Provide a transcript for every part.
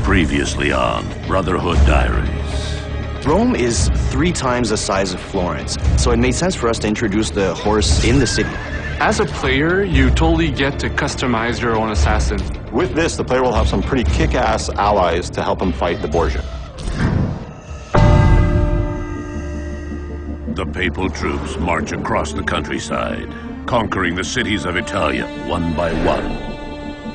Previously on Brotherhood Diaries. Rome is 3 times the size of Florence, so it made sense for us to introduce the horse in the city. As a player, you totally get to customize your own assassin. With this, the player will have some pretty kick-ass allies to help him fight the Borgia. The papal troops march across the countryside, conquering the cities of Italia one by one.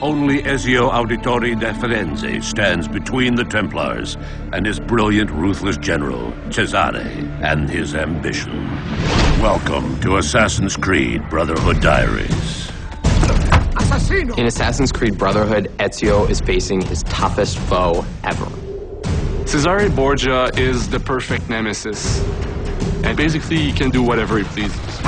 Only Ezio Auditori da Firenze stands between the Templars and his brilliant, ruthless general, Chesire, and his ambition. Welcome to Assassin's Creed Brotherhood Diaries. In Assassin's Creed Brotherhood, Ezio is facing his toughest foe ever. Chesire Borgia is the perfect nemesis. And basically, he can do whatever he pleases.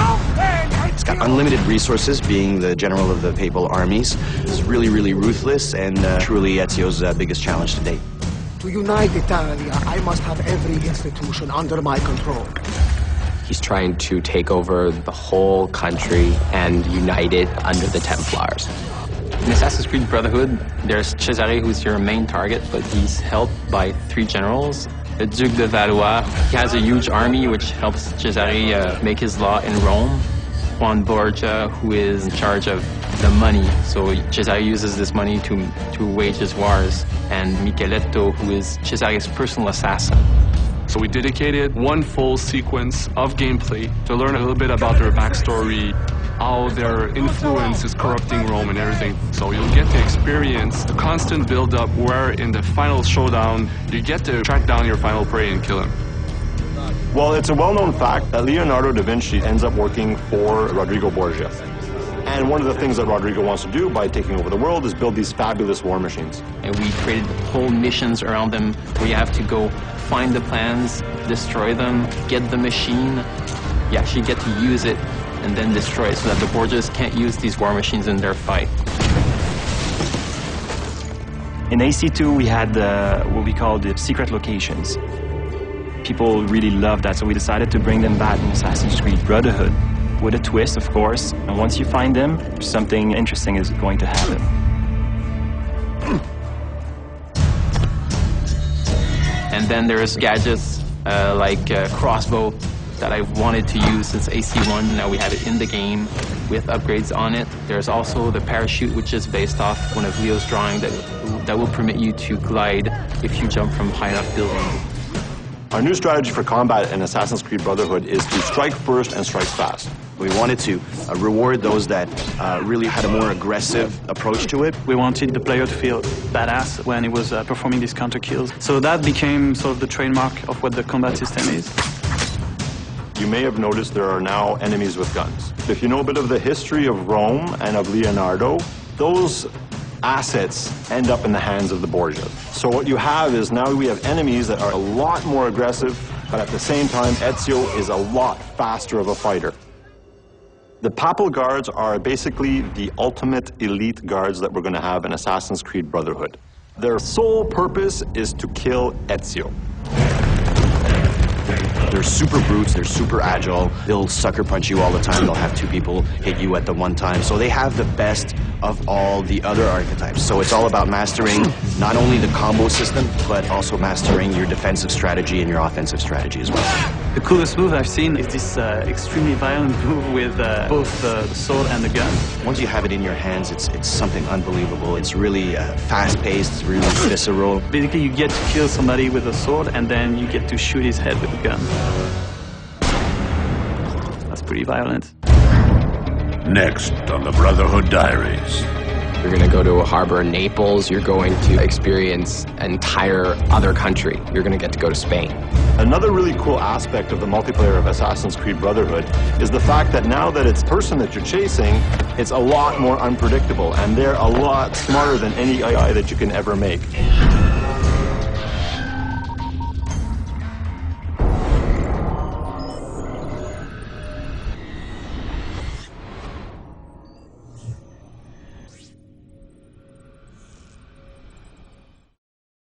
He's got unlimited resources, being the general of the papal armies. He's really, really ruthless, and truly Ezio's biggest challenge to date. To unite Italia, I must have every institution under my control. He's trying to take over the whole country and unite it under the Templars. In Assassin's Creed Brotherhood, there's Chesire, who's your main target, but he's helped by 3 generals. The Duke de Valois, he has a huge army which helps Chesire make his law in Rome. Juan Borgia, who is in charge of the money, so Chesire uses this money to wage his wars. And Micheletto, who is Cesare's personal assassin. So we dedicated one full sequence of gameplay to learn a little bit about their backstory, how their influence is corrupting Rome and everything. So you'll get to experience the constant build-up where in the final showdown, you get to track down your final prey and kill him. Well, it's a well-known fact that Leonardo da Vinci ends up working for Rodrigo Borgia. And one of the things that Rodrigo wants to do by taking over the world is build these fabulous war machines. And we created whole missions around them where you have to go find the plans, destroy them, get the machine. You actually get to use it and then destroy it so that the Borgias can't use these war machines in their fight. In AC2, we had what we call the secret locations. People really loved that, so we decided to bring them back in Assassin's Creed Brotherhood. With a twist, of course, and once you find them, something interesting is going to happen. And then there's gadgets like crossbow that I wanted to use since AC1. Now we have it in the game with upgrades on it. There's also the parachute, which is based off one of Leo's drawing that will permit you to glide if you jump from high enough buildings. Our new strategy for combat in Assassin's Creed Brotherhood is to strike first and strike fast. We wanted to reward those that really had a more aggressive approach to it. We wanted the player to feel badass when he was performing these counter kills. So that became sort of the trademark of what the combat system is. You may have noticed there are now enemies with guns. If you know a bit of the history of Rome and of Leonardo, those assets end up in the hands of the Borgias. So what you have is now we have enemies that are a lot more aggressive, but at the same time, Ezio is a lot faster of a fighter. The Papal Guards are basically the ultimate elite guards that we're going to have in Assassin's Creed Brotherhood. Their sole purpose is to kill Ezio. They're super brutes, they're super agile, they'll sucker punch you all the time, they'll have 2 people hit you at the one time. So they have the best of all the other archetypes. So it's all about mastering not only the combo system, but also mastering your defensive strategy and your offensive strategy as well. The coolest move I've seen is this extremely violent move with both the sword and the gun. Once you have it in your hands, it's something unbelievable. It's really fast-paced, it's really visceral. Basically, you get to kill somebody with a sword, and then you get to shoot his head with a gun. That's pretty violent. Next on the Brotherhood Diaries. You're going to go to a harbor in Naples. You're going to experience an entire other country. You're going to get to go to Spain. Another really cool aspect of the multiplayer of Assassin's Creed Brotherhood is the fact that now that it's the person that you're chasing, it's a lot more unpredictable, and they're a lot smarter than any AI that you can ever make.